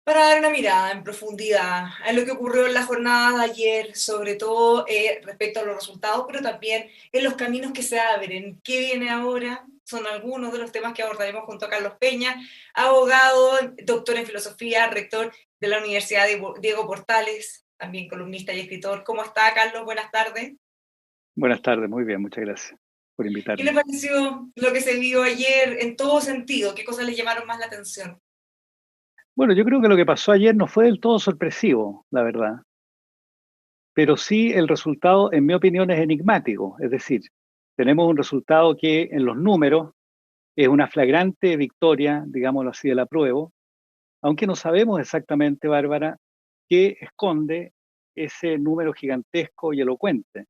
para dar una mirada en profundidad a lo que ocurrió en la jornada de ayer, sobre todo respecto a los resultados, pero también en los caminos que se abren. ¿Qué viene ahora? Son algunos de los temas que abordaremos junto a Carlos Peña, abogado, doctor en filosofía, rector de la Universidad de Diego Portales, también columnista y escritor. ¿Cómo está, Carlos? Buenas tardes. Buenas tardes, muy bien, muchas gracias por ¿Qué le invitarme. pareció lo que se vio ayer en todo sentido? ¿Qué cosas le llamaron más la atención? Bueno, yo creo que lo que pasó ayer no fue del todo sorpresivo, la verdad, pero sí el resultado, en mi opinión, es enigmático. Es decir, tenemos un resultado que en los números es una flagrante victoria, digámoslo así, del apruebo, aunque no sabemos exactamente, Bárbara, qué esconde ese número gigantesco y elocuente,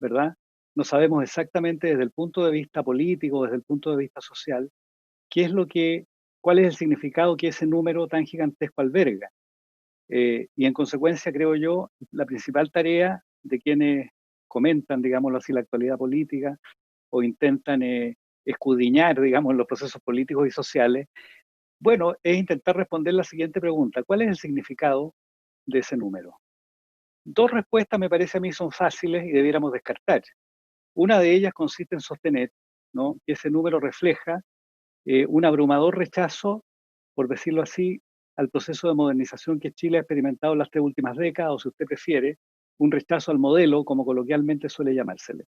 ¿verdad? No sabemos exactamente desde el punto de vista político, desde el punto de vista social, qué es lo que, cuál es el significado que ese número tan gigantesco alberga. Y en consecuencia, creo yo, la principal tarea de quienes comentan, digámoslo así, la actualidad política o intentan escudriñar, digamos, los procesos políticos y sociales, bueno, es intentar responder la siguiente pregunta: ¿cuál es el significado de ese número? Dos respuestas me parece a mí son fáciles y debiéramos descartar. Una de ellas consiste en sostener, ¿no?, que ese número refleja un abrumador rechazo, por decirlo así, al proceso de modernización que Chile ha experimentado en las 3 últimas décadas, o si usted prefiere, un rechazo al modelo, como coloquialmente suele llamársele.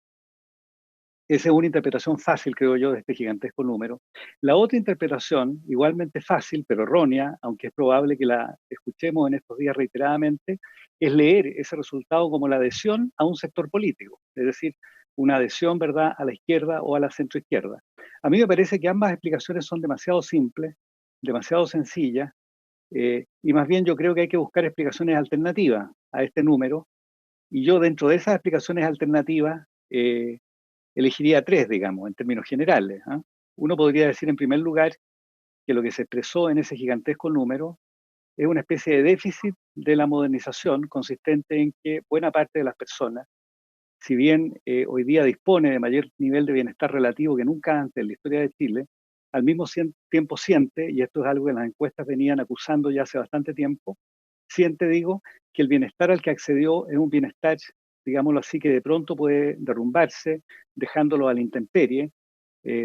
Esa es una interpretación fácil, creo yo, de este gigantesco número. La otra interpretación, igualmente fácil, pero errónea, aunque es probable que la escuchemos en estos días reiteradamente, es leer ese resultado como la adhesión a un sector político, es decir, una adhesión, ¿verdad?, a la izquierda o a la centroizquierda. A mí me parece que ambas explicaciones son demasiado simples, demasiado sencillas, y más bien yo creo que hay que buscar explicaciones alternativas a este número, y yo dentro de esas explicaciones alternativas elegiría tres, digamos, en términos generales, ¿ah? Uno podría decir, en primer lugar, que lo que se expresó en ese gigantesco número es una especie de déficit de la modernización, consistente en que buena parte de las personas, si bien hoy día dispone de mayor nivel de bienestar relativo que nunca antes en la historia de Chile, al mismo tiempo siente, y esto es algo que las encuestas venían acusando ya hace bastante tiempo, siente, digo, que el bienestar al que accedió es un bienestar, digámoslo así, que de pronto puede derrumbarse, dejándolo a la intemperie,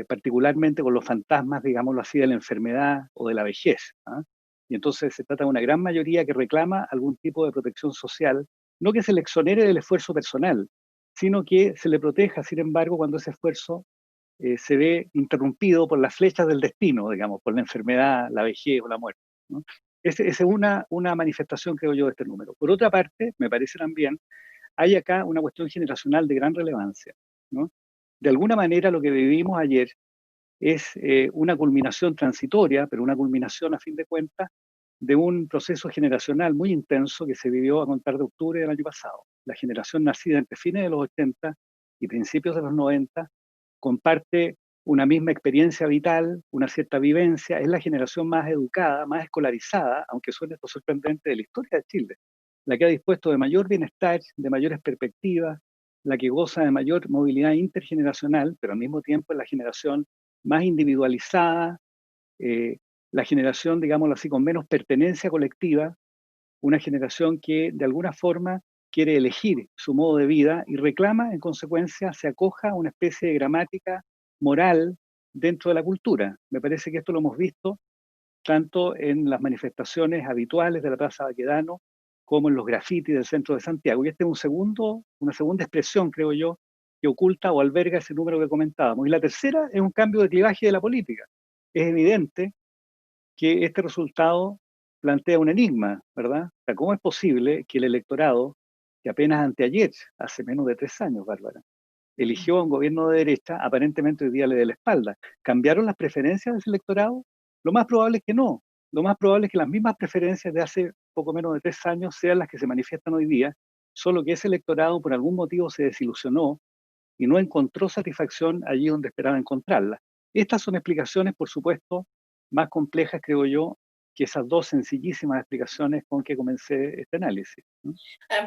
particularmente con los fantasmas, digámoslo así, de la enfermedad o de la vejez, ¿ah? Y entonces se trata de una gran mayoría que reclama algún tipo de protección social, no que se le exonere del esfuerzo personal, sino que se le proteja, sin embargo, cuando ese esfuerzo se ve interrumpido por las flechas del destino, digamos, por la enfermedad, la vejez o la muerte, ¿no? Esa es una manifestación, creo yo, de este número. Por otra parte, me parece también, hay acá una cuestión generacional de gran relevancia, ¿no? De alguna manera lo que vivimos ayer es una culminación transitoria, pero una culminación a fin de cuentas de un proceso generacional muy intenso que se vivió a contar de octubre del año pasado. La generación nacida entre fines de los 80 y principios de los 90 comparte una misma experiencia vital, una cierta vivencia, es la generación más educada, más escolarizada, aunque suene esto sorprendente, de la historia de Chile, la que ha dispuesto de mayor bienestar, de mayores perspectivas, la que goza de mayor movilidad intergeneracional, pero al mismo tiempo es la generación más individualizada, eh, la generación, digámoslo así, con menos pertenencia colectiva, una generación que de alguna forma quiere elegir su modo de vida y reclama, en consecuencia, se acoja a una especie de gramática moral dentro de la cultura. Me parece que esto lo hemos visto tanto en las manifestaciones habituales de la Plaza Baquedano como en los grafitis del centro de Santiago. Y este es una segunda expresión, creo yo, que oculta o alberga ese número que comentábamos. Y la tercera es un cambio de clivaje de la política. Es evidente que este resultado plantea un enigma, ¿verdad? O sea, ¿cómo es posible que el electorado, que apenas anteayer, hace menos de 3 años, Bárbara, eligió a un gobierno de derecha, aparentemente hoy día le dé la espalda? ¿Cambiaron las preferencias de ese electorado? Lo más probable es que no. Lo más probable es que las mismas preferencias de hace poco menos de 3 años sean las que se manifiestan hoy día, solo que ese electorado por algún motivo se desilusionó y no encontró satisfacción allí donde esperaba encontrarla. Estas son explicaciones, por supuesto, más complejas, creo yo, que esas dos sencillísimas explicaciones con que comencé este análisis, ¿no?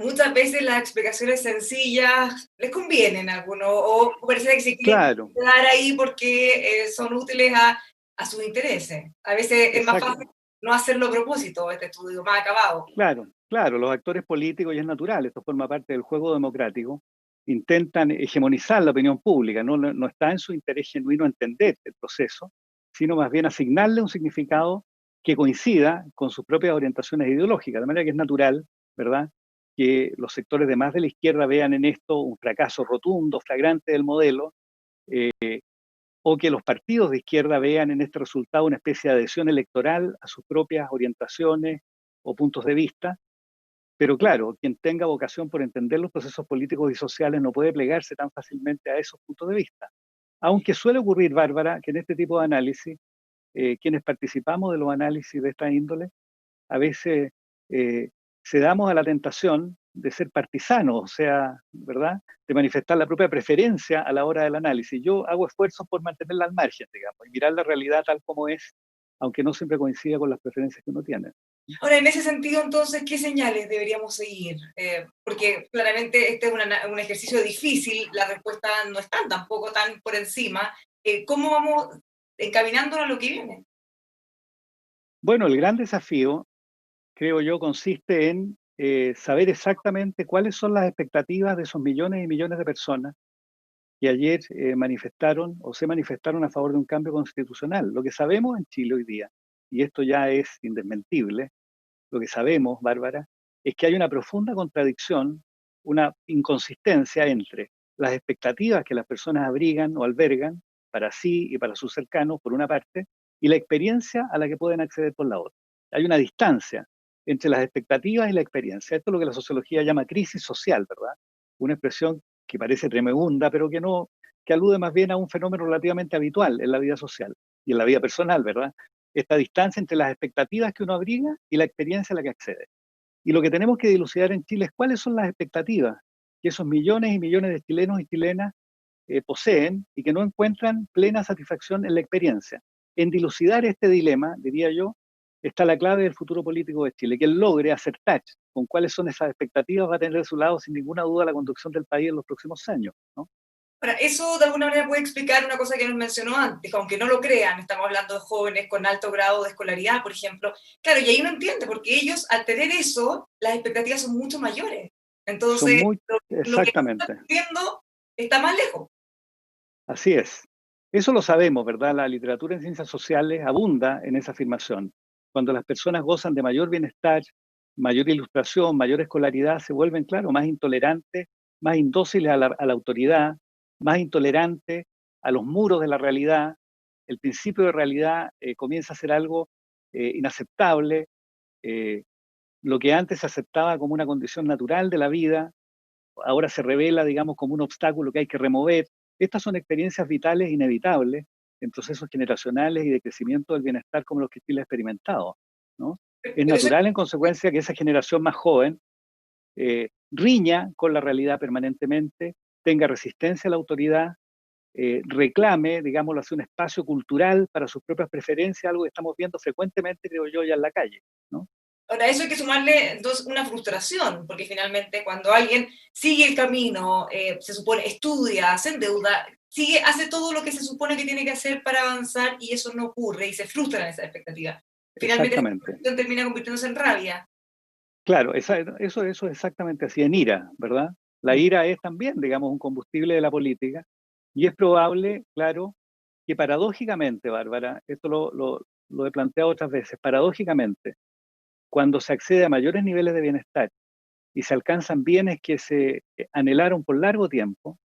Muchas veces las explicaciones sencillas les convienen a algunos o parece que se quieren Claro, quedar ahí porque son útiles a sus intereses. A veces es más fácil exacto. no hacerlo a propósito, este estudio más acabado. Claro, claro, los actores políticos, y es natural, esto forma parte del juego democrático, intentan hegemonizar la opinión pública, no está en su interés genuino entender el proceso, sino más bien asignarle un significado que coincida con sus propias orientaciones ideológicas, de manera que es natural, ¿verdad?, que los sectores de más de la izquierda vean en esto un fracaso rotundo, flagrante del modelo, o que los partidos de izquierda vean en este resultado una especie de adhesión electoral a sus propias orientaciones o puntos de vista. Pero claro, quien tenga vocación por entender los procesos políticos y sociales no puede plegarse tan fácilmente a esos puntos de vista. Aunque suele ocurrir, Bárbara, que en este tipo de análisis, quienes participamos de los análisis de esta índole, a veces cedamos a la tentación de ser partisanos, o sea, ¿verdad?, de manifestar la propia preferencia a la hora del análisis. Yo hago esfuerzos por mantenerla al margen, digamos, y mirar la realidad tal como es, aunque no siempre coincida con las preferencias que uno tiene. Ahora, en ese sentido, entonces, ¿qué señales deberíamos seguir? Porque claramente este es un ejercicio difícil, las respuestas no están tampoco tan por encima. ¿Cómo vamos encaminándonos a lo que viene? Bueno, el gran desafío, creo yo, consiste en saber exactamente cuáles son las expectativas de esos millones y millones de personas que ayer manifestaron o se manifestaron a favor de un cambio constitucional. Lo que sabemos en Chile hoy día, y esto ya es indesmentible, lo que sabemos, Bárbara, es que hay una profunda contradicción, una inconsistencia entre las expectativas que las personas abrigan o albergan para sí y para sus cercanos, por una parte, y la experiencia a la que pueden acceder por la otra. Hay una distancia entre las expectativas y la experiencia. Esto es lo que la sociología llama crisis social, ¿verdad? Una expresión que parece tremenda, pero que no, que alude más bien a un fenómeno relativamente habitual en la vida social y en la vida personal, ¿verdad? Esta distancia entre las expectativas que uno abriga y la experiencia a la que accede. Y lo que tenemos que dilucidar en Chile es cuáles son las expectativas que esos millones y millones de chilenos y chilenas poseen y que no encuentran plena satisfacción en la experiencia. En dilucidar este dilema, diría yo, está la clave del futuro político de Chile, que él logre acertar con cuáles son esas expectativas, va a tener de su lado sin ninguna duda la conducción del país en los próximos años, ¿no? Ahora, eso de alguna manera puede explicar una cosa que nos mencionó antes, aunque no lo crean, estamos hablando de jóvenes con alto grado de escolaridad, por ejemplo. Claro, y ahí uno entiende, porque ellos, al tener eso, las expectativas son mucho mayores. Son Entonces, muy, lo que no están exactamente, viendo está más lejos. así es. Eso lo sabemos, ¿verdad? La literatura en ciencias sociales abunda en esa afirmación. Cuando las personas gozan de mayor bienestar, mayor ilustración, mayor escolaridad, se vuelven, claro, más intolerantes, más indóciles a la autoridad, más intolerantes a los muros de la realidad. El principio de realidad comienza a ser algo inaceptable. eh, lo que antes se aceptaba como una condición natural de la vida, ahora se revela, digamos, como un obstáculo que hay que remover. Estas son experiencias vitales inevitables en procesos generacionales y de crecimiento del bienestar como los que Chile ha experimentado, ¿no? Es Pero eso, natural, en consecuencia, que esa generación más joven riña con la realidad permanentemente, tenga resistencia a la autoridad, reclame, digámoslo así, un espacio cultural para sus propias preferencias, algo que estamos viendo frecuentemente, creo yo, ya en la calle, ¿no? ahora, eso hay que sumarle entonces una frustración, porque finalmente cuando alguien sigue el camino, se supone, estudia, se endeuda, sigue, hace todo lo que se supone que tiene que hacer para avanzar y eso no ocurre y se frustran esas expectativas. Finalmente, esa Exactamente. frustración termina convirtiéndose en rabia. Claro, eso es exactamente así, en ira, ¿verdad? La Mm. ira es también, digamos, un combustible de la política y es probable, claro, que paradójicamente, Bárbara, esto lo he planteado otras veces, paradójicamente, cuando se accede a mayores niveles de bienestar y se alcanzan bienes que se anhelaron por largo tiempo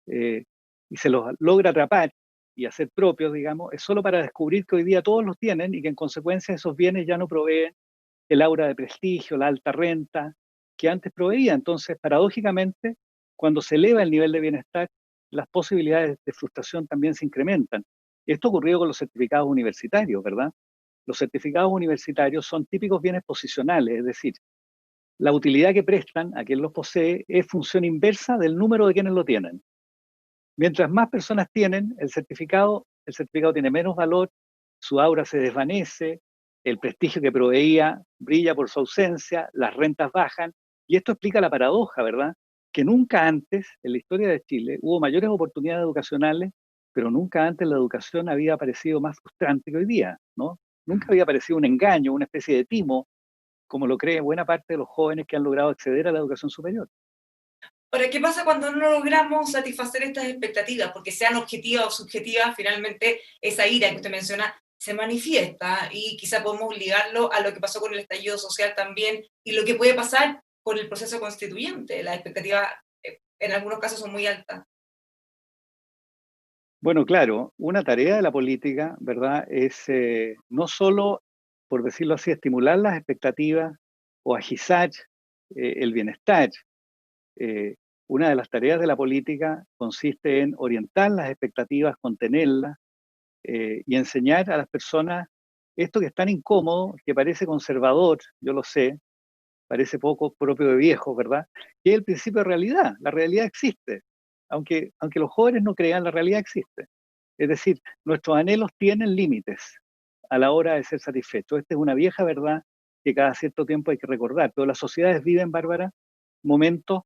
eh, y se los logra atrapar y hacer propios, digamos, es solo para descubrir que hoy día todos los tienen y que en consecuencia esos bienes ya no proveen el aura de prestigio, la alta renta que antes proveía. Entonces, paradójicamente, cuando se eleva el nivel de bienestar, las posibilidades de frustración también se incrementan. Esto ocurrió con los certificados universitarios, ¿verdad? Los certificados universitarios son típicos bienes posicionales, es decir, la utilidad que prestan a quien los posee es función inversa del número de quienes lo tienen. Mientras más personas tienen el certificado tiene menos valor, su aura se desvanece, el prestigio que proveía brilla por su ausencia, las rentas bajan, y esto explica la paradoja, ¿verdad? Que nunca antes en la historia de Chile hubo mayores oportunidades educacionales, pero nunca antes la educación había parecido más frustrante que hoy día, ¿no? Nunca había parecido un engaño, una especie de timo, como lo cree buena parte de los jóvenes que han logrado acceder a la educación superior. Ahora, ¿qué pasa cuando no logramos satisfacer estas expectativas? Porque sean objetivas o subjetivas, finalmente esa ira que usted menciona se manifiesta y quizá podemos ligarlo a lo que pasó con el estallido social también y lo que puede pasar con el proceso constituyente. Las expectativas en algunos casos son muy altas. Bueno, claro, una tarea de la política, ¿verdad?, es no solo, por decirlo así, estimular las expectativas o agizar el bienestar. Eh, una de las tareas de la política consiste en orientar las expectativas, contenerlas y enseñar a las personas esto que es tan incómodo, que parece conservador, yo lo sé, parece poco propio de viejos, ¿verdad? Que es el principio de realidad. La realidad existe. Aunque los jóvenes no crean, la realidad existe. Es decir, nuestros anhelos tienen límites a la hora de ser satisfechos. Esta es una vieja verdad que cada cierto tiempo hay que recordar. Pero las sociedades viven, Bárbara, momentos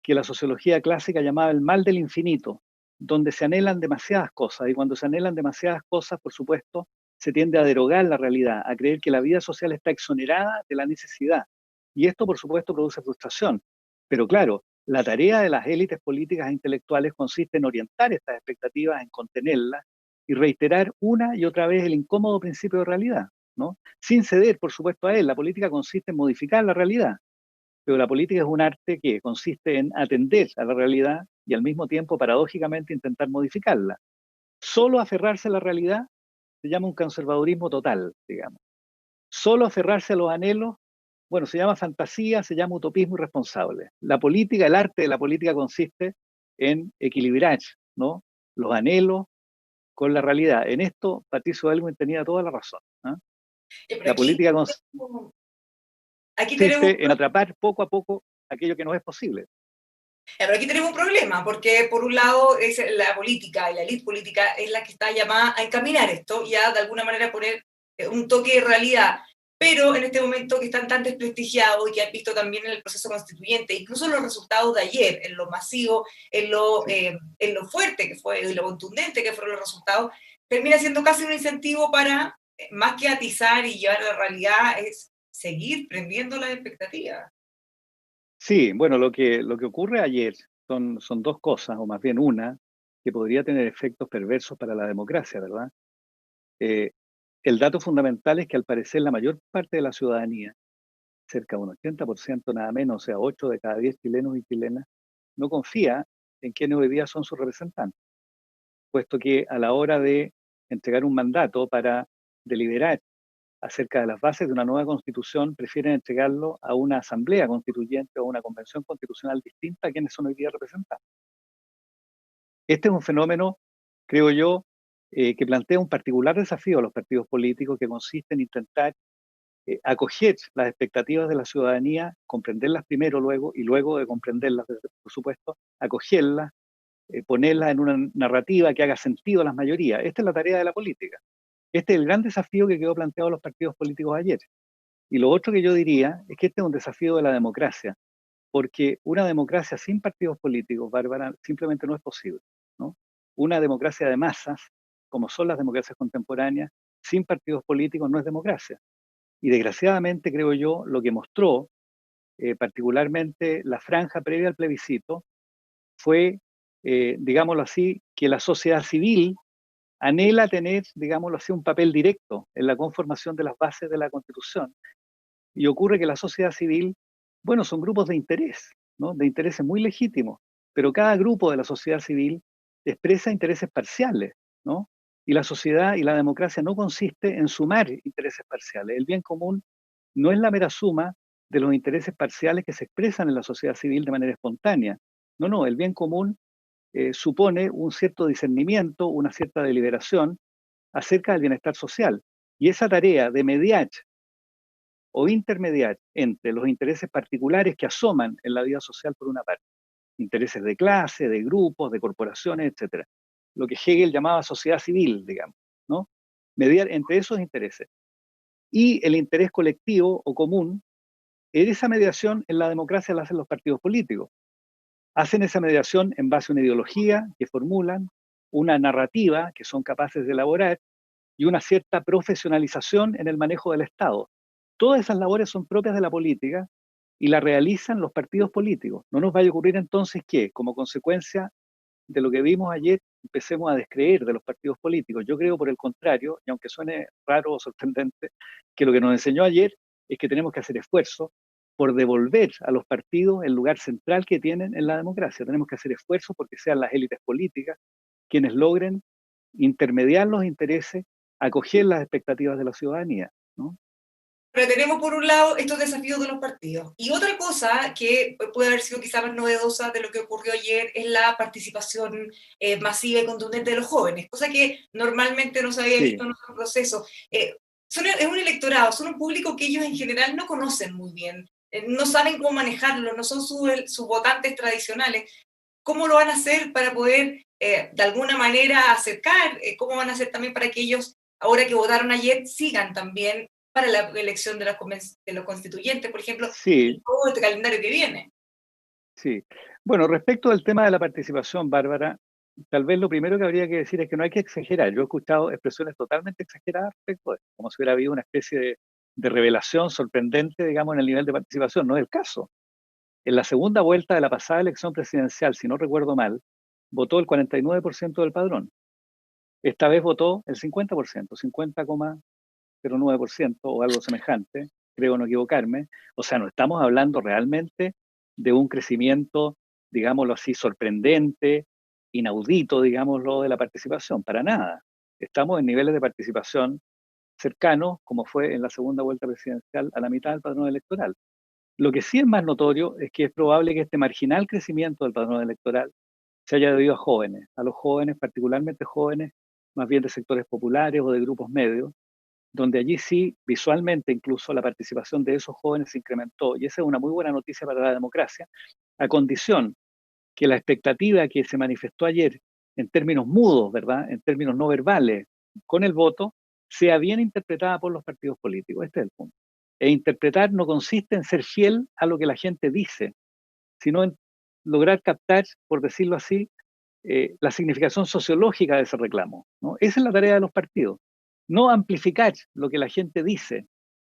que la sociología clásica llamaba el mal del infinito, donde se anhelan demasiadas cosas. Y cuando se anhelan demasiadas cosas, por supuesto, se tiende a derogar la realidad, a creer que la vida social está exonerada de la necesidad. Y esto, por supuesto, produce frustración. Pero claro, la tarea de las élites políticas e intelectuales consiste en orientar estas expectativas, en contenerlas y reiterar una y otra vez el incómodo principio de realidad, ¿no? Sin ceder, por supuesto, a él. La política consiste en modificar la realidad, pero la política es un arte que consiste en atender a la realidad y al mismo tiempo, paradójicamente, intentar modificarla. Solo aferrarse a la realidad se llama un conservadurismo total, digamos. Solo aferrarse a los anhelos, bueno, se llama fantasía, se llama utopismo irresponsable. La política, el arte de la política consiste en equilibrar, ¿no?, los anhelos con la realidad. En esto, Patricio Aylwin tenía toda la razón, ¿no? Pero La política aquí tenemos consiste en atrapar poco a poco aquello que no es posible. pero aquí tenemos un problema, porque por un lado es la política y la élite política es la que está llamada a encaminar esto y a de alguna manera poner un toque de realidad. Pero en este momento que están tan desprestigiados y que han visto también en el proceso constituyente, incluso los resultados de ayer, en lo masivo, Sí. en lo fuerte que fue, en lo contundente que fueron los resultados, termina siendo casi un incentivo para, más que atizar y llevar a la realidad, es seguir prendiendo las expectativas. Sí, bueno, lo que ocurre ayer son dos cosas, o más bien una, que podría tener efectos perversos para la democracia, ¿verdad? Eh, el dato fundamental es que al parecer la mayor parte de la ciudadanía, cerca de un 80% nada menos, o sea, 8 de cada 10 chilenos y chilenas, no confía en quienes hoy día son sus representantes, puesto que a la hora de entregar un mandato para deliberar acerca de las bases de una nueva constitución, prefieren entregarlo a una asamblea constituyente o a una convención constitucional distinta a quienes son hoy día representantes. Este es un fenómeno, creo yo, que plantea un particular desafío a los partidos políticos, que consiste en intentar acoger las expectativas de la ciudadanía, comprenderlas primero luego, y luego de comprenderlas, por supuesto, acogerlas, ponerlas en una narrativa que haga sentido a las mayorías. Esta es la tarea de la política. Este es el gran desafío que quedó planteado a los partidos políticos ayer. Y lo otro que yo diría es que este es un desafío de la democracia, porque una democracia sin partidos políticos, Bárbara, simplemente no es posible, ¿no? Una democracia de masas, como son las democracias contemporáneas, sin partidos políticos no es democracia. Y desgraciadamente, creo yo, lo que mostró particularmente la franja previa al plebiscito fue, digámoslo así, que la sociedad civil anhela tener, digámoslo así, un papel directo en la conformación de las bases de la Constitución. Y ocurre que la sociedad civil, bueno, son grupos de interés, ¿no?, de intereses muy legítimos, pero cada grupo de la sociedad civil expresa intereses parciales, ¿no? Y la sociedad y la democracia no consiste en sumar intereses parciales. El bien común no es la mera suma de los intereses parciales que se expresan en la sociedad civil de manera espontánea. No, no, el bien común supone un cierto discernimiento, una cierta deliberación acerca del bienestar social. Y esa tarea de mediar o intermediar entre los intereses particulares que asoman en la vida social por una parte, intereses de clase, de grupos, de corporaciones, etcétera, lo que Hegel llamaba sociedad civil, digamos, ¿no? Mediar entre esos intereses y el interés colectivo o común. Esa mediación en la democracia la hacen los partidos políticos. Hacen esa mediación en base a una ideología que formulan, una narrativa que son capaces de elaborar, y una cierta profesionalización en el manejo del Estado. Todas esas labores son propias de la política y la realizan los partidos políticos. No nos vaya a ocurrir entonces que, como consecuencia de lo que vimos ayer, empecemos a descreer de los partidos políticos. Yo creo, por el contrario, y aunque suene raro o sorprendente, que lo que nos enseñó ayer es que tenemos que hacer esfuerzos por devolver a los partidos el lugar central que tienen en la democracia. Tenemos que hacer esfuerzos porque sean las élites políticas quienes logren intermediar los intereses, acoger las expectativas de la ciudadanía, ¿no? Pero tenemos por un lado estos desafíos de los partidos. Y otra cosa que puede haber sido quizá más novedosa de lo que ocurrió ayer es la participación masiva y contundente de los jóvenes, cosa que normalmente no se había Sí, visto en otros procesos. Es un electorado, son un público que ellos en general no conocen muy bien, no saben cómo manejarlo, no son sus votantes tradicionales. ¿Cómo lo van a hacer para poder de alguna manera acercar? ¿Cómo van a hacer también para que ellos, ahora que votaron ayer, sigan también para la elección de los constituyentes, por ejemplo, y sí, todo este calendario que viene? sí. Bueno, respecto al tema de la participación, Bárbara, tal vez lo primero que habría que decir es que no hay que exagerar. Yo he escuchado expresiones totalmente exageradas respecto a esto, como si hubiera habido una especie de revelación sorprendente, digamos, en el nivel de participación. No es el caso. En la segunda vuelta de la pasada elección presidencial, si no recuerdo mal, votó el 49% del padrón. Esta vez votó el 50%, 50,09% o algo semejante, creo no equivocarme. O sea, no estamos hablando realmente de un crecimiento, digámoslo así, sorprendente, inaudito, digámoslo, de la participación, para nada. Estamos en niveles de participación cercanos, como fue en la segunda vuelta presidencial, a la mitad del padrón electoral. Lo que sí es más notorio es que es probable que este marginal crecimiento del padrón electoral se haya debido a los jóvenes, particularmente jóvenes, más bien de sectores populares o de grupos medios, donde allí sí, visualmente incluso, la participación de esos jóvenes se incrementó. Y esa es una muy buena noticia para la democracia, a condición que la expectativa que se manifestó ayer en términos mudos, ¿verdad? En términos no verbales, con el voto, sea bien interpretada por los partidos políticos. Este es el punto. E interpretar no consiste en ser fiel a lo que la gente dice, sino en lograr captar, por decirlo así, la significación sociológica de ese reclamo, ¿no? Esa es la tarea de los partidos. No amplificar lo que la gente dice,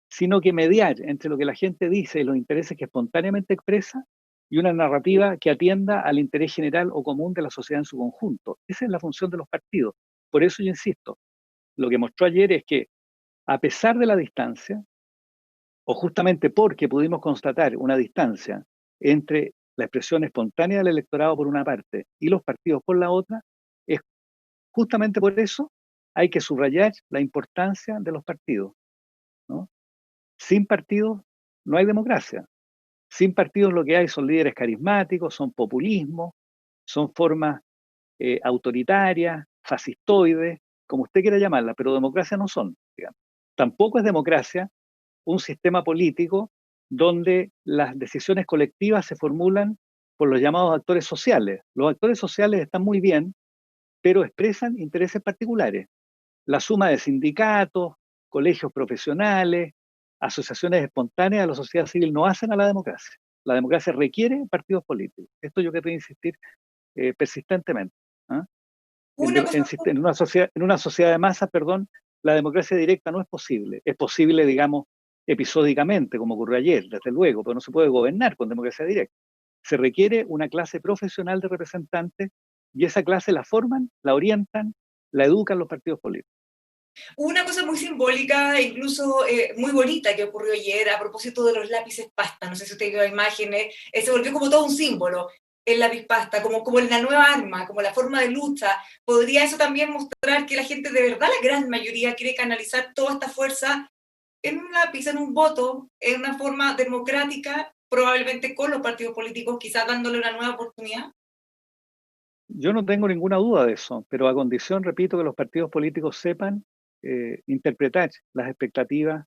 sino que mediar entre lo que la gente dice y los intereses que espontáneamente expresa y una narrativa que atienda al interés general o común de la sociedad en su conjunto. Esa es la función de los partidos. Por eso yo insisto, lo que mostró ayer es que a pesar de la distancia, o justamente porque pudimos constatar una distancia entre la expresión espontánea del electorado por una parte y los partidos por la otra, es justamente por eso hay que subrayar la importancia de los partidos, ¿no? Sin partidos no hay democracia. Sin partidos lo que hay son líderes carismáticos, son populismo, son formas autoritarias, fascistoides, como usted quiera llamarla, pero democracia no son, digamos. Tampoco es democracia un sistema político donde las decisiones colectivas se formulan por los llamados actores sociales. Los actores sociales están muy bien, pero expresan intereses particulares. La suma de sindicatos, colegios profesionales, asociaciones espontáneas de la sociedad civil no hacen a la democracia. La democracia requiere partidos políticos. Esto yo querría insistir persistentemente. ¿Ah? Una cosa, En una sociedad de masas, perdón, la democracia directa no es posible. Es posible, digamos, episódicamente, como ocurrió ayer, desde luego, pero no se puede gobernar con democracia directa. Se requiere una clase profesional de representantes y esa clase la forman, la orientan, la educan los partidos políticos. una cosa muy simbólica, incluso muy bonita que ocurrió ayer a propósito de los lápices pasta. No sé si usted vio imágenes, se volvió como todo un símbolo el lápiz pasta, como la nueva arma, como la forma de lucha. ¿Podría eso también mostrar que la gente de verdad, la gran mayoría, quiere canalizar toda esta fuerza en un lápiz, en un voto, en una forma democrática, probablemente con los partidos políticos, quizás dándole una nueva oportunidad? Yo no tengo ninguna duda de eso, pero a condición, repito, que los partidos políticos sepan interpretar las expectativas,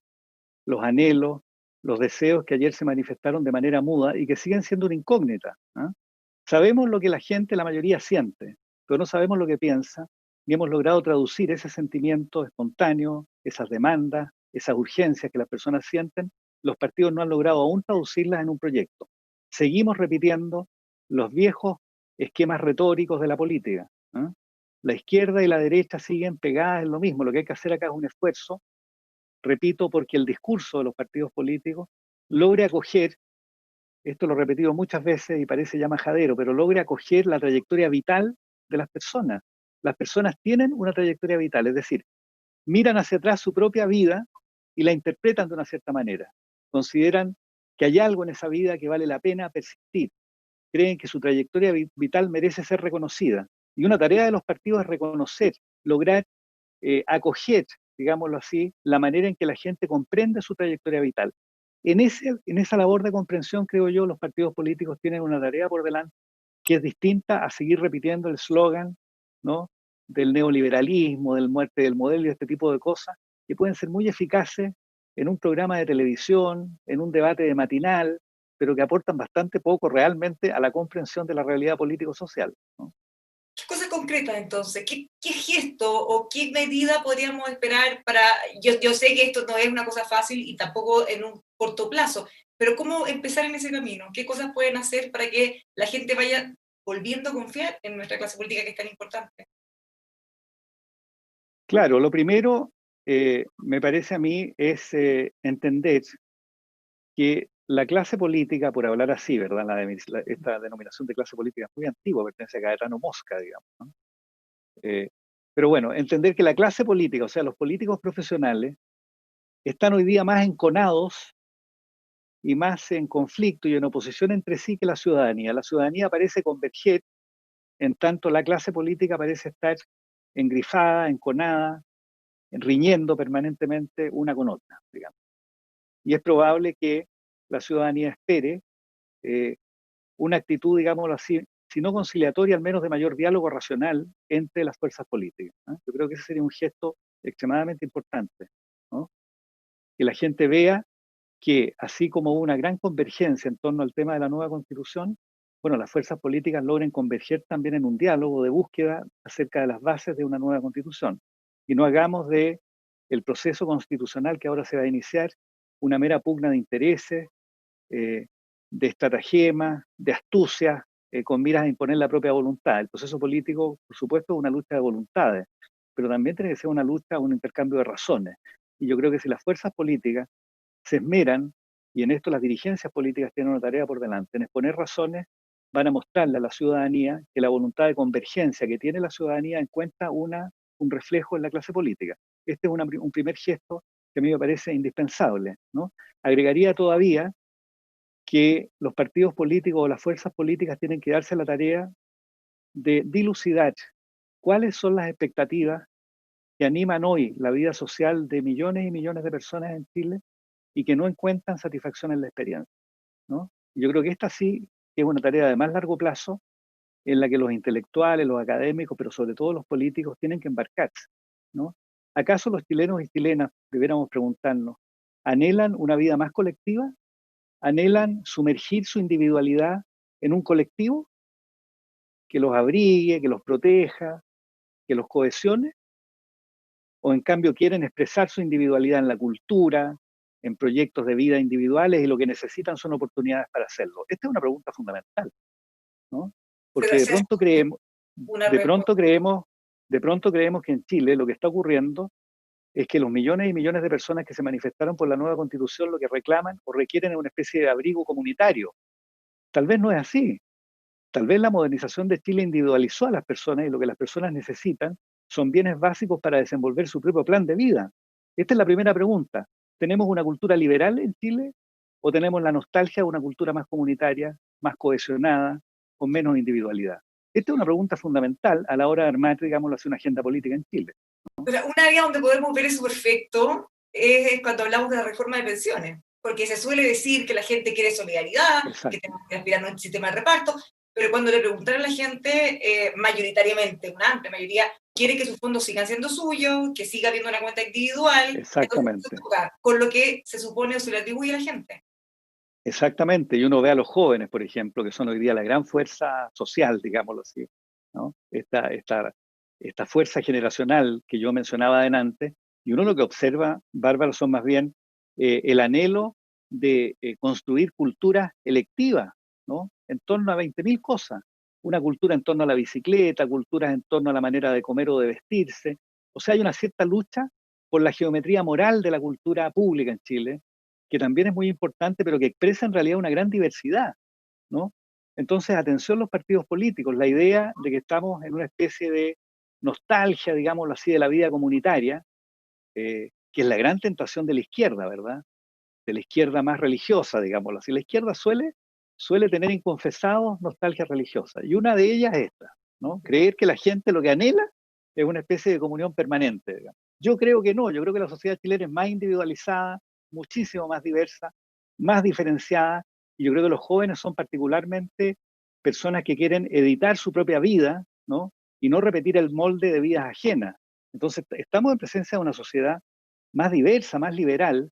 los anhelos, los deseos que ayer se manifestaron de manera muda y que siguen siendo una incógnita. ¿Ah? Sabemos lo que la gente, la mayoría, siente, pero no sabemos lo que piensa, ni hemos logrado traducir ese sentimiento espontáneo, esas demandas, esas urgencias que las personas sienten. Los partidos no han logrado aún traducirlas en un proyecto. Seguimos repitiendo los viejos esquemas retóricos de la política. ¿Ah? La izquierda y la derecha siguen pegadas en lo mismo. Lo que hay que hacer acá es un esfuerzo, repito, porque el discurso de los partidos políticos logre acoger, esto lo he repetido muchas veces y parece ya majadero, pero logre acoger la trayectoria vital de las personas. Las personas tienen una trayectoria vital, es decir, miran hacia atrás su propia vida y la interpretan de una cierta manera. Consideran que hay algo en esa vida que vale la pena persistir. Creen que su trayectoria vital merece ser reconocida. Y una tarea de los partidos es reconocer, lograr acoger, digámoslo así, la manera en que la gente comprende su trayectoria vital. En esa labor de comprensión, creo yo, los partidos políticos tienen una tarea por delante que es distinta a seguir repitiendo el eslogan, ¿no?, del neoliberalismo, del muerte del modelo y este tipo de cosas, que pueden ser muy eficaces en un programa de televisión, en un debate de matinal, pero que aportan bastante poco realmente a la comprensión de la realidad político-social, ¿no? ¿Qué cosas concretas entonces? ¿Qué gesto o qué medida podríamos esperar para... Yo sé que esto no es una cosa fácil y tampoco en un corto plazo, pero ¿cómo empezar en ese camino? ¿Qué cosas pueden hacer para que la gente vaya volviendo a confiar en nuestra clase política que es tan importante? Claro, lo primero, me parece a mí, es entender que la clase política, por hablar así, ¿verdad? Esta denominación de clase política es muy antigua, pertenece a Gaetano Mosca, digamos, ¿no? Eh, pero bueno, entender que la clase política, o sea, los políticos profesionales, están hoy día más enconados y más en conflicto y en oposición entre sí que la ciudadanía. La ciudadanía parece converger, en tanto la clase política parece estar engrifada, enconada, riñendo permanentemente una con otra, digamos. Y es probable que la ciudadanía espere eh, una actitud, digámoslo así, si no conciliatoria, al menos de mayor diálogo racional entre las fuerzas políticas, ¿no? Yo creo que ese sería un gesto extremadamente importante, ¿no? Que la gente vea que así como hubo una gran convergencia en torno al tema de la nueva constitución, bueno, las fuerzas políticas logren converger también en un diálogo de búsqueda acerca de las bases de una nueva constitución. Y no hagamos de el proceso constitucional que ahora se va a iniciar una mera pugna de intereses, eh, de estratagema, de astucia, con miras a imponer la propia voluntad. El proceso político, por supuesto, es una lucha de voluntades, pero también tiene que ser una lucha, un intercambio de razones. Y yo creo que si las fuerzas políticas se esmeran, y en esto las dirigencias políticas tienen una tarea por delante, en exponer razones, van a mostrarle a la ciudadanía que la voluntad de convergencia que tiene la ciudadanía encuentra un reflejo en la clase política. Este es un primer gesto que a mí me parece indispensable, ¿no? Agregaría todavía que los partidos políticos o las fuerzas políticas tienen que darse la tarea de dilucidar cuáles son las expectativas que animan hoy la vida social de millones y millones de personas en Chile y que no encuentran satisfacción en la experiencia, ¿no? Yo creo que esta sí es una tarea de más largo plazo en la que los intelectuales, los académicos, pero sobre todo los políticos tienen que embarcarse, ¿no? ¿Acaso los chilenos y chilenas, debiéramos preguntarnos, anhelan una vida más colectiva? ¿Anhelan sumergir su individualidad en un colectivo que los abrigue, que los proteja, que los cohesione? ¿O en cambio quieren expresar su individualidad en la cultura, en proyectos de vida individuales y lo que necesitan son oportunidades para hacerlo? Esta es una pregunta fundamental, ¿no? Porque de Gracias. pronto creemos, Una de respuesta. pronto creemos, de pronto creemos que en Chile lo que está ocurriendo es que los millones y millones de personas que se manifestaron por la nueva constitución lo que reclaman o requieren es una especie de abrigo comunitario. Tal vez no es así. Tal vez la modernización de Chile individualizó a las personas y lo que las personas necesitan son bienes básicos para desenvolver su propio plan de vida. Esta es la primera pregunta. ¿Tenemos una cultura liberal en Chile o tenemos la nostalgia de una cultura más comunitaria, más cohesionada, con menos individualidad? Esta es una pregunta fundamental a la hora de armar, digámoslo así, una agenda política en Chile, ¿no? O sea, un área donde podemos ver eso perfecto es cuando hablamos de la reforma de pensiones, porque se suele decir que la gente quiere solidaridad, que Exacto. tenemos que aspirar a un sistema de reparto, pero cuando le preguntan a la gente, mayoritariamente, una amplia mayoría, quiere que sus fondos sigan siendo suyos, que siga habiendo una cuenta individual, entonces eso Exactamente. choca con lo que se supone o se le atribuye a la gente. Exactamente, y uno ve a los jóvenes, por ejemplo, que son hoy día la gran fuerza social, digámoslo así, ¿no? Esta fuerza generacional que yo mencionaba adelante, y uno lo que observa, Bárbara, son más bien el anhelo de construir culturas electivas, ¿no? En torno a 20.000 cosas. una cultura en torno a la bicicleta, culturas en torno a la manera de comer o de vestirse. O sea, hay una cierta lucha por la geometría moral de la cultura pública en Chile, que también es muy importante, pero que expresa en realidad una gran diversidad, ¿no? Entonces, atención los partidos políticos, la idea de que estamos en una especie de nostalgia, digámoslo así, de la vida comunitaria, que es la gran tentación de la izquierda, ¿verdad? De la izquierda más religiosa, digámoslo así. La izquierda suele tener inconfesados nostalgia religiosa, y una de ellas es esta, ¿no? Creer que la gente lo que anhela es una especie de comunión permanente, digamos. Yo creo que no, yo creo que la sociedad chilena es más individualizada, muchísimo más diversa, más diferenciada, y yo creo que los jóvenes son particularmente personas que quieren editar su propia vida, ¿no? Y no repetir el molde de vidas ajenas. Entonces, estamos en presencia de una sociedad más diversa, más liberal,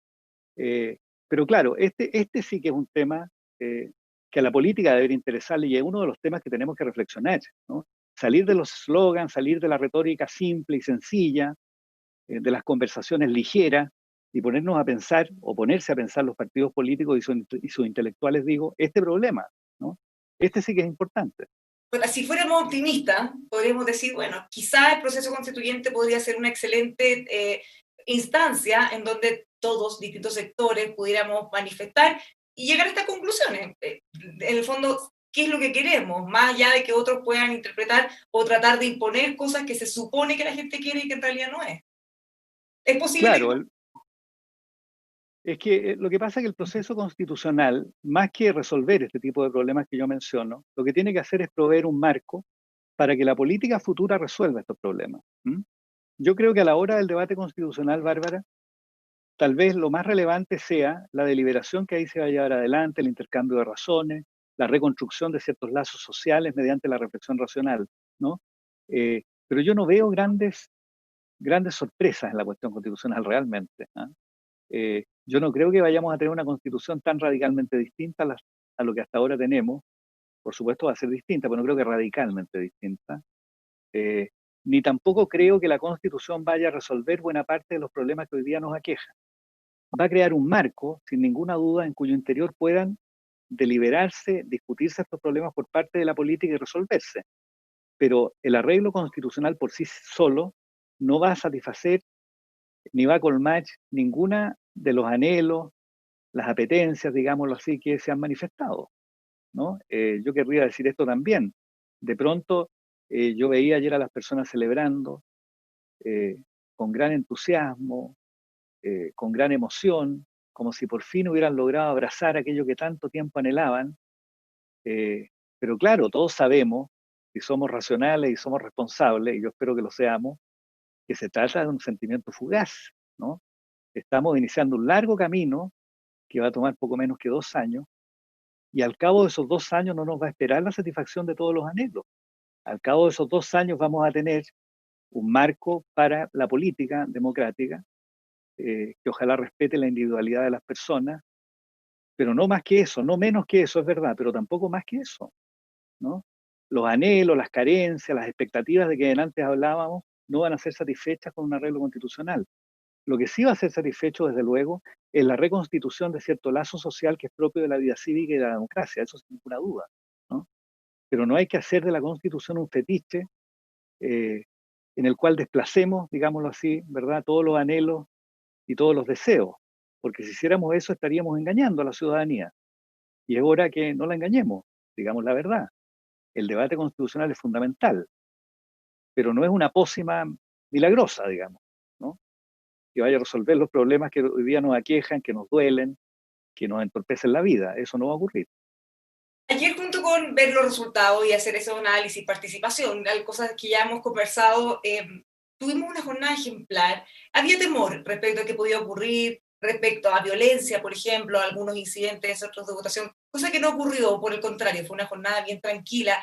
eh, pero claro, este sí que es un tema que a la política debería interesarle, y es uno de los temas que tenemos que reflexionar, ¿no? Salir de los slogans, salir de la retórica simple y sencilla, de las conversaciones ligeras, y ponernos a pensar, o ponerse a pensar los partidos políticos y sus intelectuales, digo, este problema, ¿no? Este sí que es importante. Bueno, si fuéramos optimistas, podríamos decir, bueno, quizá el proceso constituyente podría ser una excelente instancia en donde todos, distintos sectores, pudiéramos manifestar y llegar a estas conclusiones. En el fondo, ¿qué es lo que queremos? Más allá de que otros puedan interpretar o tratar de imponer cosas que se supone que la gente quiere y que en realidad no es. Es posible que... Claro, es que lo que pasa es que el proceso constitucional, más que resolver este tipo de problemas que yo menciono, lo que tiene que hacer es proveer un marco para que la política futura resuelva estos problemas. ¿Mm? Yo creo que a la hora del debate constitucional, Bárbara, tal vez lo más relevante sea la deliberación que ahí se va a llevar adelante, el intercambio de razones, la reconstrucción de ciertos lazos sociales mediante la reflexión racional, ¿no? Pero yo no veo grandes sorpresas en la cuestión constitucional realmente, ¿ah? Yo no creo que vayamos a tener una constitución tan radicalmente distinta a lo que hasta ahora tenemos. Por supuesto va a ser distinta, pero no creo que radicalmente distinta. Eh, Ni tampoco creo que la constitución vaya a resolver buena parte de los problemas que hoy día nos aquejan. Va a crear un marco, sin ninguna duda, en cuyo interior puedan deliberarse, discutirse estos problemas por parte de la política y resolverse. Pero el arreglo constitucional por sí solo no va a satisfacer ni va a colmar ninguna de los anhelos, las apetencias, digámoslo así, que se han manifestado, ¿no? Yo querría decir esto también. De pronto, yo veía ayer a las personas celebrando eh, con gran entusiasmo, con gran emoción, como si por fin hubieran logrado abrazar aquello que tanto tiempo anhelaban. eh, pero claro, todos sabemos, si somos racionales y somos responsables, y yo espero que lo seamos, que se trata de un sentimiento fugaz, ¿no? Estamos iniciando un largo camino que va a tomar poco menos que 2 años, y al cabo de esos 2 años no nos va a esperar la satisfacción de todos los anhelos. Al cabo de esos 2 años vamos a tener un marco para la política democrática que ojalá respete la individualidad de las personas, pero no más que eso, no menos que eso, es verdad, pero tampoco más que eso, ¿no? Los anhelos, las carencias, las expectativas de que antes hablábamos no van a ser satisfechas con un arreglo constitucional. Lo que sí va a ser satisfecho, desde luego, es la reconstitución de cierto lazo social que es propio de la vida cívica y de la democracia, eso sin ninguna duda, ¿no? Pero no hay que hacer de la Constitución un fetiche eh, en el cual desplacemos, digámoslo así, ¿verdad?, todos los anhelos y todos los deseos, porque si hiciéramos eso estaríamos engañando a la ciudadanía, y es hora que no la engañemos, digamos la verdad. El debate constitucional es fundamental, pero no es una pócima milagrosa, digamos, ¿no?, que vaya a resolver los problemas que hoy día nos aquejan, que nos duelen, que nos entorpecen la vida. Eso no va a ocurrir. Ayer, junto con ver los resultados y hacer ese análisis, participación, cosas que ya hemos conversado, tuvimos una jornada ejemplar. Había temor respecto a qué podía ocurrir, respecto a violencia, por ejemplo, algunos incidentes, otros de votación, cosa que no ocurrió, por el contrario, fue una jornada bien tranquila.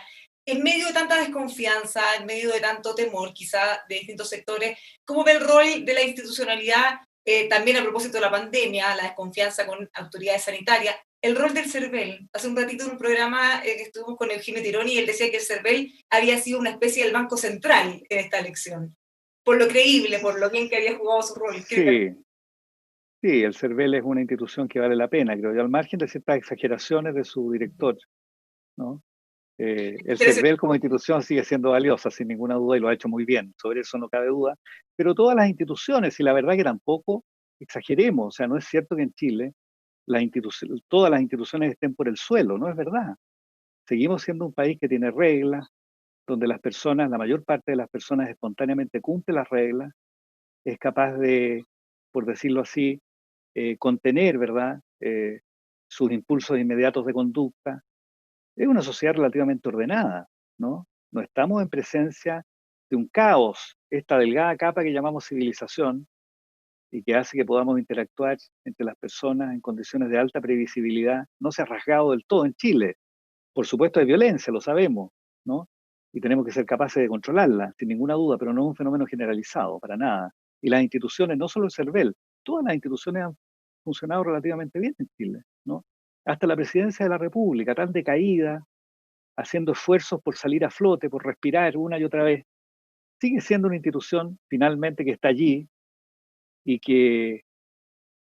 En medio de tanta desconfianza, en medio de tanto temor, quizá de distintos sectores, ¿cómo ve el rol de la institucionalidad, también a propósito de la pandemia, la desconfianza con autoridades sanitarias? El rol del CERVEL. Hace un ratito en un programa que estuvimos con Eugenio Tironi y él decía que el CERVEL había sido una especie del banco central en esta elección, por lo creíble, por lo bien que había jugado su rol. Sí, sí, el CERVEL es una institución que vale la pena, creo yo, al margen de ciertas exageraciones de su director, ¿no? El CERVEL como institución sigue siendo valiosa, sin ninguna duda, y lo ha hecho muy bien, sobre eso no cabe duda, pero todas las instituciones, y la verdad que tampoco exageremos, o sea, no es cierto que en Chile todas las instituciones estén por el suelo, no es verdad. Seguimos siendo un país que tiene reglas, donde las personas, la mayor parte de las personas espontáneamente cumple las reglas, es capaz de, por decirlo así, contener, ¿verdad? Sus impulsos inmediatos de conducta. Es una sociedad relativamente ordenada, ¿no? No estamos en presencia de un caos, esta delgada capa que llamamos civilización y que hace que podamos interactuar entre las personas en condiciones de alta previsibilidad, no se ha rasgado del todo en Chile. Por supuesto hay violencia, lo sabemos, ¿no? Y tenemos que ser capaces de controlarla, sin ninguna duda, pero no es un fenómeno generalizado, para nada. Y las instituciones, no solo el CERVEL, todas las instituciones han funcionado relativamente bien en Chile, ¿no? Hasta la presidencia de la República, tan decaída, haciendo esfuerzos por salir a flote, por respirar una y otra vez, sigue siendo una institución finalmente que está allí y,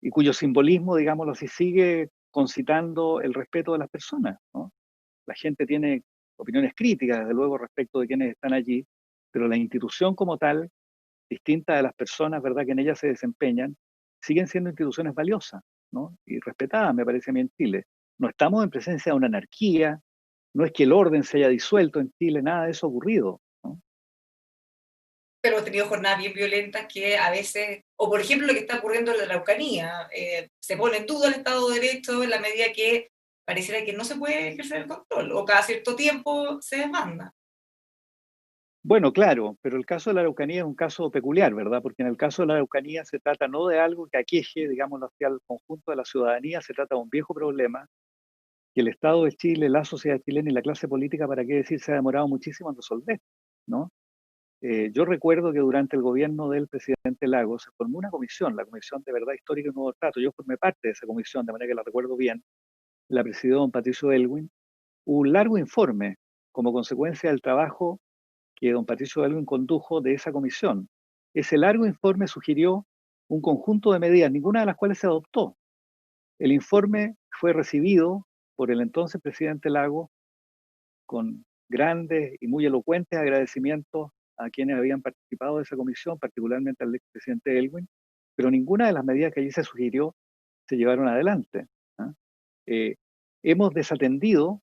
y cuyo simbolismo, digámoslo así, sigue concitando el respeto de las personas, ¿no? La gente tiene opiniones críticas, desde luego, respecto de quienes están allí, pero la institución como tal, distinta de las personas, ¿verdad?, que en ella se desempeñan, siguen siendo instituciones valiosas, ¿no? Y respetadas, me parece a mí, en Chile. No estamos en presencia de una anarquía, no es que el orden se haya disuelto en Chile, nada de eso ha ocurrido, ¿no? Pero hemos tenido jornadas bien violentas que a veces, o por ejemplo lo que está ocurriendo en la Araucanía, se pone en duda el Estado de Derecho en la medida que pareciera que no se puede ejercer el control, o cada cierto tiempo se demanda. Bueno, claro, pero el caso de la Araucanía es un caso peculiar, ¿verdad? Porque en el caso de la Araucanía se trata no de algo que aqueje, digámoslo así, al conjunto de la ciudadanía, se trata de un viejo problema que el Estado de Chile, la sociedad chilena y la clase política, para qué decir, se ha demorado muchísimo en resolver, ¿no? Yo recuerdo que durante el gobierno del presidente Lagos se formó una comisión, la Comisión de Verdad Histórica y Nuevo Trato. Yo formé parte de esa comisión, de manera que la recuerdo bien. La presidió don Patricio Elwin. Hubo un largo informe como consecuencia del trabajo que don Patricio Elwin condujo de esa comisión. Ese largo informe sugirió un conjunto de medidas, ninguna de las cuales se adoptó. El informe fue recibido por el entonces presidente Lagos con grandes y muy elocuentes agradecimientos a quienes habían participado de esa comisión, particularmente al expresidente Elwin, pero ninguna de las medidas que allí se sugirió se llevaron adelante. ¿Ah? Eh, Hemos desatendido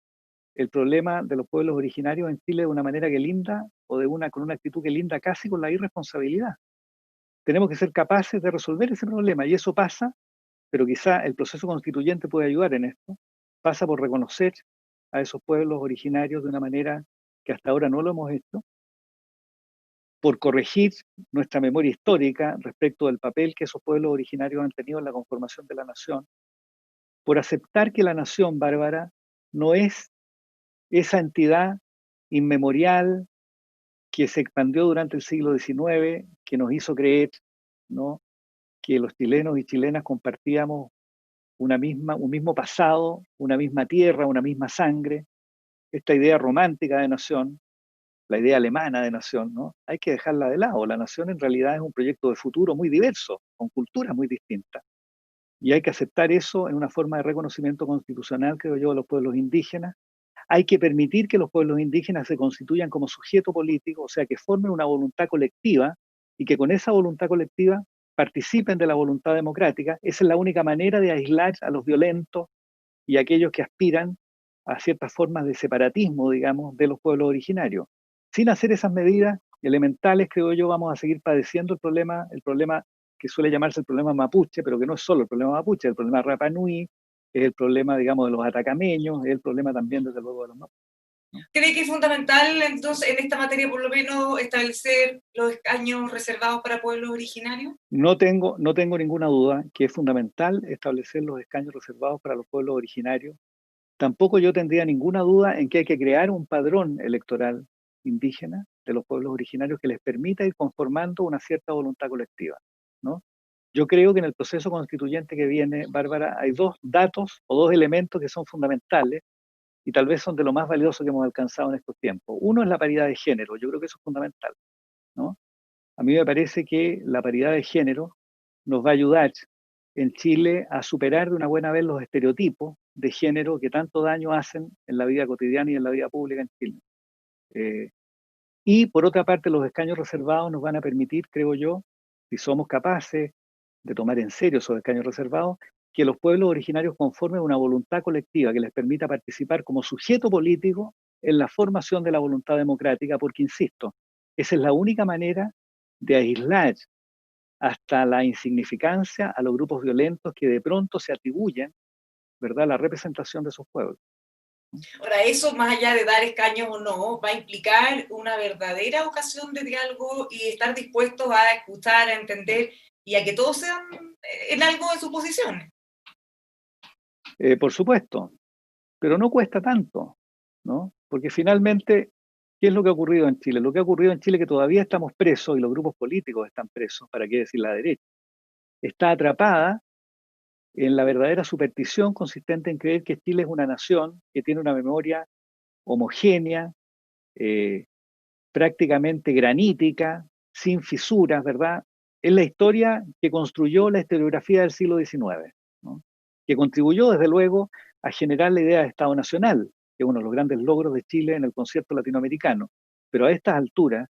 el problema de los pueblos originarios en Chile de una manera que linda, o con una actitud que linda casi con la irresponsabilidad. Tenemos que ser capaces de resolver ese problema y eso pasa, pero quizá el proceso constituyente puede ayudar en esto, pasa por reconocer a esos pueblos originarios de una manera que hasta ahora no lo hemos hecho, por corregir nuestra memoria histórica respecto del papel que esos pueblos originarios han tenido en la conformación de la nación, por aceptar que la nación bárbara no es esa entidad inmemorial que se expandió durante el siglo XIX, que nos hizo creer, ¿no?, que los chilenos y chilenas compartíamos un mismo pasado, una misma tierra, una misma sangre, esta idea romántica de nación, la idea alemana de nación, ¿no? Hay que dejarla de lado. La nación en realidad es un proyecto de futuro muy diverso, con culturas muy distintas. Y hay que aceptar eso en una forma de reconocimiento constitucional, creo yo, de los pueblos indígenas. Hay que permitir que los pueblos indígenas se constituyan como sujeto político, o sea, que formen una voluntad colectiva y que con esa voluntad colectiva participen de la voluntad democrática. Esa es la única manera de aislar a los violentos y a aquellos que aspiran a ciertas formas de separatismo, digamos, de los pueblos originarios. Sin hacer esas medidas elementales, creo yo, vamos a seguir padeciendo el problema que suele llamarse el problema mapuche, pero que no es solo el problema mapuche, es el problema Rapa Nui, es el problema, digamos, de los atacameños, es el problema también, desde luego, de los mapuches. ¿Cree que es fundamental, entonces, en esta materia, por lo menos, establecer los escaños reservados para pueblos originarios? No tengo ninguna duda que es fundamental establecer los escaños reservados para los pueblos originarios. Tampoco yo tendría ninguna duda en que hay que crear un padrón electoral indígena de los pueblos originarios que les permita ir conformando una cierta voluntad colectiva, ¿no? Yo creo que en el proceso constituyente que viene, Bárbara, hay dos datos o dos elementos que son fundamentales y tal vez son de lo más valioso que hemos alcanzado en estos tiempos. Uno es la paridad de género, yo creo que eso es fundamental, ¿no? A mí me parece que la paridad de género nos va a ayudar en Chile a superar de una buena vez los estereotipos de género que tanto daño hacen en la vida cotidiana y en la vida pública en Chile. Y por otra parte, los escaños reservados nos van a permitir, creo yo, si somos capaces de tomar en serio esos escaños reservados, que los pueblos originarios conformen una voluntad colectiva que les permita participar como sujeto político en la formación de la voluntad democrática, porque, insisto, esa es la única manera de aislar hasta la insignificancia a los grupos violentos que de pronto se atribuyen, ¿verdad?, la representación de esos pueblos. Ahora, eso, más allá de dar escaños o no, va a implicar una verdadera ocasión de diálogo y estar dispuestos a escuchar, a entender y a que todos sean en algo de sus posiciones. Por supuesto, pero no cuesta tanto, ¿no? Porque finalmente, ¿qué es lo que ha ocurrido en Chile? Lo que ha ocurrido en Chile es que todavía estamos presos y los grupos políticos están presos, ¿para qué decir la derecha? Está atrapada en la verdadera superstición consistente en creer que Chile es una nación que tiene una memoria homogénea, eh, prácticamente granítica, sin fisuras, ¿verdad? Es la historia que construyó la historiografía del siglo XIX, ¿no? Que contribuyó, desde luego, a generar la idea de Estado Nacional, que es uno de los grandes logros de Chile en el concierto latinoamericano. Pero a estas alturas,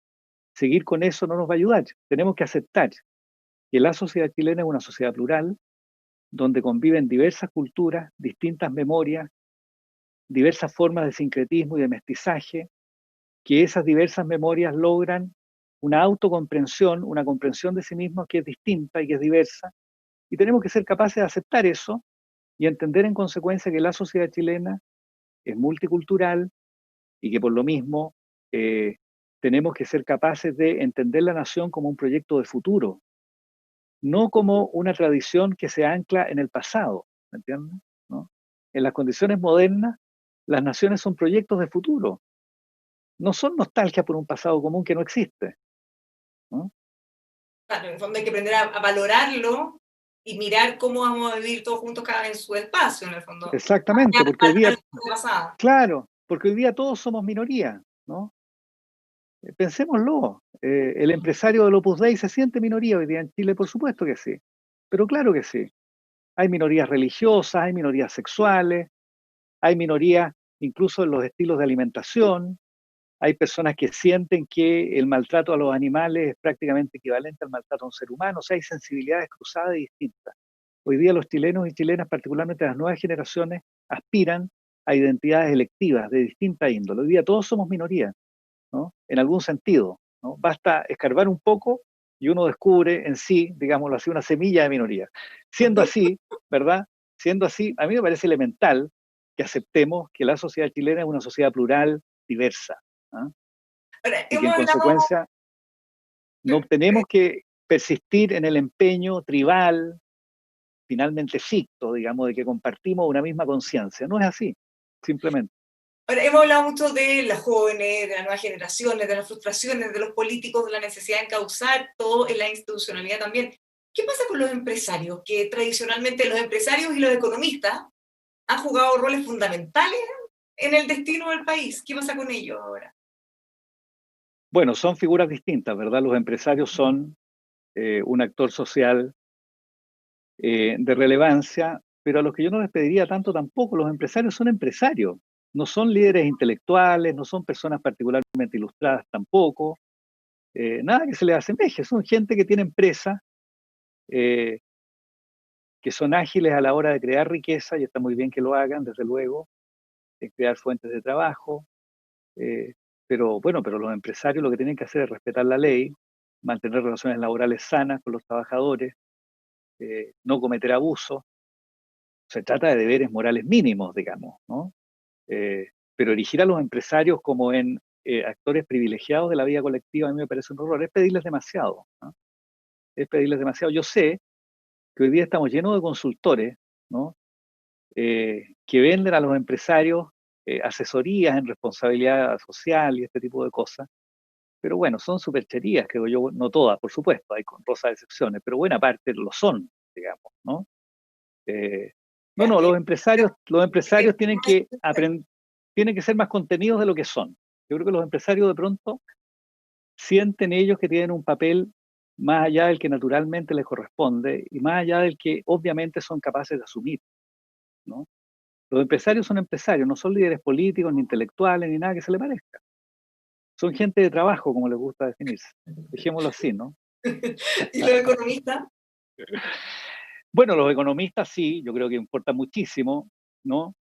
seguir con eso no nos va a ayudar. Tenemos que aceptar que la sociedad chilena es una sociedad plural, donde conviven diversas culturas, distintas memorias, diversas formas de sincretismo y de mestizaje, que esas diversas memorias logran una autocomprensión, una comprensión de sí mismos que es distinta y que es diversa, y tenemos que ser capaces de aceptar eso y entender en consecuencia que la sociedad chilena es multicultural y que por lo mismo tenemos que ser capaces de entender la nación como un proyecto de futuro, no como una tradición que se ancla en el pasado, ¿me entiendes? ¿No? En las condiciones modernas, las naciones son proyectos de futuro, no son nostalgia por un pasado común que no existe, ¿no? Claro, en el fondo hay que aprender a valorarlo y mirar cómo vamos a vivir todos juntos cada vez en su espacio, en el fondo. Exactamente, porque hoy día, Pasada. claro, porque hoy día todos somos minoría, ¿no? Pensémoslo, el empresario del Opus Dei se siente minoría hoy día en Chile, por supuesto que sí, pero claro que sí. Hay minorías religiosas, hay minorías sexuales, hay minorías incluso en los estilos de alimentación, hay personas que sienten que el maltrato a los animales es prácticamente equivalente al maltrato a un ser humano, o sea, hay sensibilidades cruzadas y distintas. Hoy día los chilenos y chilenas, particularmente las nuevas generaciones, aspiran a identidades electivas de distinta índole. Hoy día todos somos minorías, ¿no? En algún sentido, ¿no? Basta escarbar un poco y uno descubre en sí, digámoslo así, una semilla de minoría. Siendo así, ¿verdad? Siendo así, a mí me parece elemental que aceptemos que la sociedad chilena es una sociedad plural, diversa, ¿ah? Ahora, Y que hemos en hablado, consecuencia no tenemos que persistir en el empeño tribal, finalmente ficto, digamos, de que compartimos una misma conciencia. No es así, simplemente. ahora, hemos hablado mucho de las jóvenes, de las nuevas generaciones, de las frustraciones de los políticos, de la necesidad de encauzar todo en la institucionalidad también. ¿Qué pasa con los empresarios? Que tradicionalmente los empresarios y los economistas han jugado roles fundamentales en el destino del país. ¿Qué pasa con ellos ahora? Bueno, son figuras distintas, ¿verdad? Los empresarios son un actor social de relevancia, pero a los que yo no les pediría tanto tampoco, los empresarios son empresarios, no son líderes intelectuales, no son personas particularmente ilustradas tampoco, nada que se les asemeje, son gente que tiene empresas, eh, que son ágiles a la hora de crear riqueza, y está muy bien que lo hagan, desde luego, de crear fuentes de trabajo, eh, pero bueno, pero los empresarios lo que tienen que hacer es respetar la ley, mantener relaciones laborales sanas con los trabajadores, no cometer abusos. Se trata de deberes morales mínimos, digamos, ¿no? Pero erigir a los empresarios como en actores privilegiados de la vida colectiva a mí me parece un horror, es pedirles demasiado, ¿no? Es pedirles demasiado. Yo sé que hoy día estamos llenos de consultores, ¿no? Que venden a los empresarios asesorías en responsabilidad social y este tipo de cosas, pero bueno, son supercherías, creo yo, no todas, por supuesto, hay con rosas excepciones, pero buena parte lo son, digamos, ¿no? Eh, no, no, los empresarios tienen que tienen que ser más contenidos de lo que son. Yo creo que los empresarios de pronto sienten ellos que tienen un papel más allá del que naturalmente les corresponde y más allá del que obviamente son capaces de asumir, ¿no? Los empresarios son empresarios, no son líderes políticos, ni intelectuales, ni nada que se le parezca. Son gente de trabajo, como les gusta definirse. Dejémoslo así, ¿no? ¿Y los economistas? Bueno, los economistas sí, yo creo que importa muchísimo, ¿no?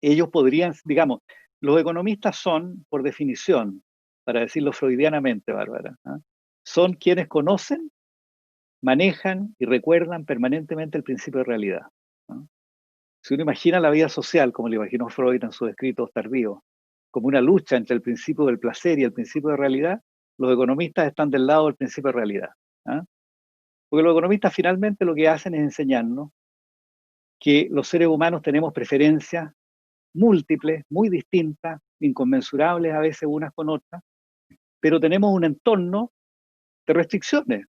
Ellos podrían, digamos, los economistas son, por definición, para decirlo freudianamente, Bárbara, ¿ah? Son quienes conocen, manejan y recuerdan permanentemente el principio de realidad, ¿no? Si uno imagina la vida social, como lo imaginó Freud en sus escritos tardíos, como una lucha entre el principio del placer y el principio de realidad, los economistas están del lado del principio de realidad, ¿ah? Porque los economistas finalmente lo que hacen es enseñarnos que los seres humanos tenemos preferencias múltiples, muy distintas, inconmensurables a veces unas con otras, pero tenemos un entorno de restricciones,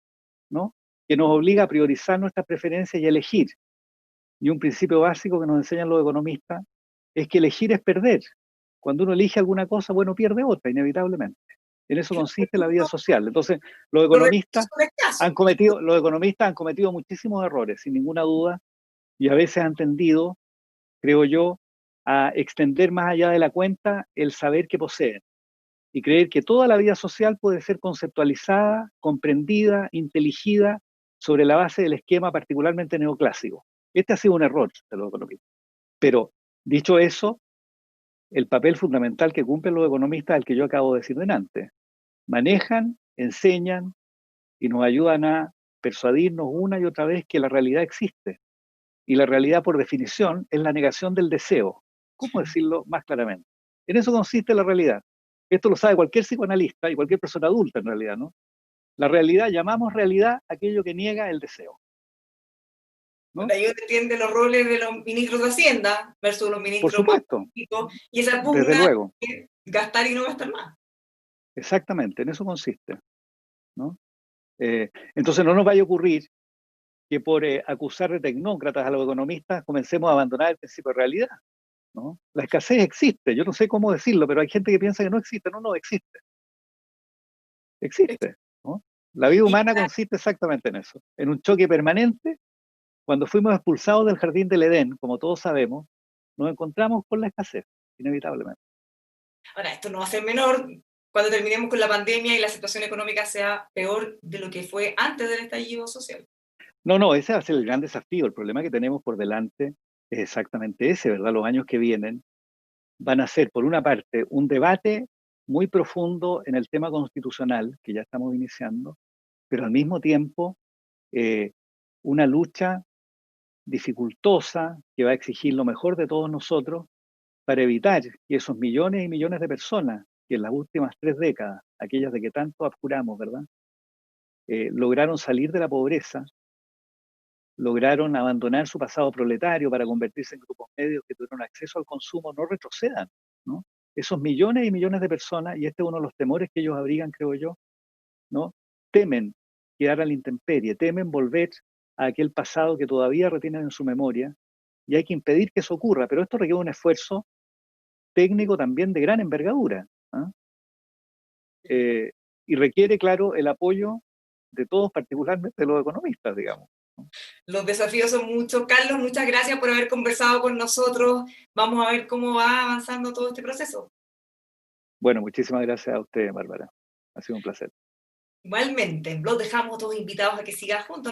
¿no? Que nos obliga a priorizar nuestras preferencias y a elegir. Y un principio básico que nos enseñan los economistas es que elegir es perder. Cuando uno elige alguna cosa, bueno, pierde otra, inevitablemente. En eso consiste la vida social. Entonces, los Los recursos economistas son escasos. los economistas han cometido muchísimos errores, sin ninguna duda, y a veces han tendido, creo yo, a extender más allá de la cuenta el saber que poseen y creer que toda la vida social puede ser conceptualizada, comprendida, inteligida sobre la base del esquema particularmente neoclásico. Este ha sido un error de los economistas. Pero, dicho eso, el papel fundamental que cumplen los economistas es el que yo acabo de decir delante. Manejan, enseñan y nos ayudan a persuadirnos una y otra vez que la realidad existe. Y la realidad, por definición, es la negación del deseo. ¿Cómo decirlo más claramente? En eso consiste la realidad. Esto lo sabe cualquier psicoanalista y cualquier persona adulta en realidad, ¿no? La realidad, llamamos realidad aquello que niega el deseo, ¿no? Ahí uno entiende los roles de los ministros de Hacienda versus los Por ministros más supuesto, políticos y esa desde pugna luego, de gastar y no gastar más. exactamente, en eso consiste, ¿no? Entonces no nos vaya a ocurrir que por acusar de tecnócratas a los economistas comencemos a abandonar el principio de realidad, ¿no? La escasez existe, yo no sé cómo decirlo, pero hay gente que piensa que no existe. No, no, existe, existe, ¿no? La vida Y humana consiste exactamente en eso, en un choque permanente. Cuando fuimos expulsados del jardín del Edén, como todos sabemos, nos encontramos con la escasez, inevitablemente. ahora, esto no va a ser menor cuando terminemos con la pandemia y la situación económica sea peor de lo que fue antes del estallido social. No, no, ese va a ser el gran desafío. El problema que tenemos por delante es exactamente ese, ¿verdad? Los años que vienen van a ser, por una parte, un debate muy profundo en el tema constitucional, que ya estamos iniciando, pero al mismo tiempo eh, una lucha dificultosa que va a exigir lo mejor de todos nosotros para evitar que esos millones y millones de personas que en las últimas 3 décadas, aquellas de que tanto apuramos, ¿verdad? Lograron salir de la pobreza, lograron abandonar su pasado proletario para convertirse en grupos medios que tuvieron acceso al consumo, no retrocedan, ¿no? Esos millones y millones de personas, y este es uno de los temores que ellos abrigan, creo yo, ¿no? Temen quedar a la intemperie, temen volver a aquel pasado que todavía retienen en su memoria, y hay que impedir que eso ocurra, pero esto requiere un esfuerzo técnico también de gran envergadura, ¿ah? Y requiere, claro, el apoyo de todos, particularmente de los economistas, digamos. Los desafíos son muchos. Carlos, muchas gracias por haber conversado con nosotros. Vamos a ver cómo va avanzando todo este proceso. Bueno, muchísimas gracias a usted, Bárbara. Ha sido un placer. Igualmente, los dejamos todos invitados a que sigan juntos.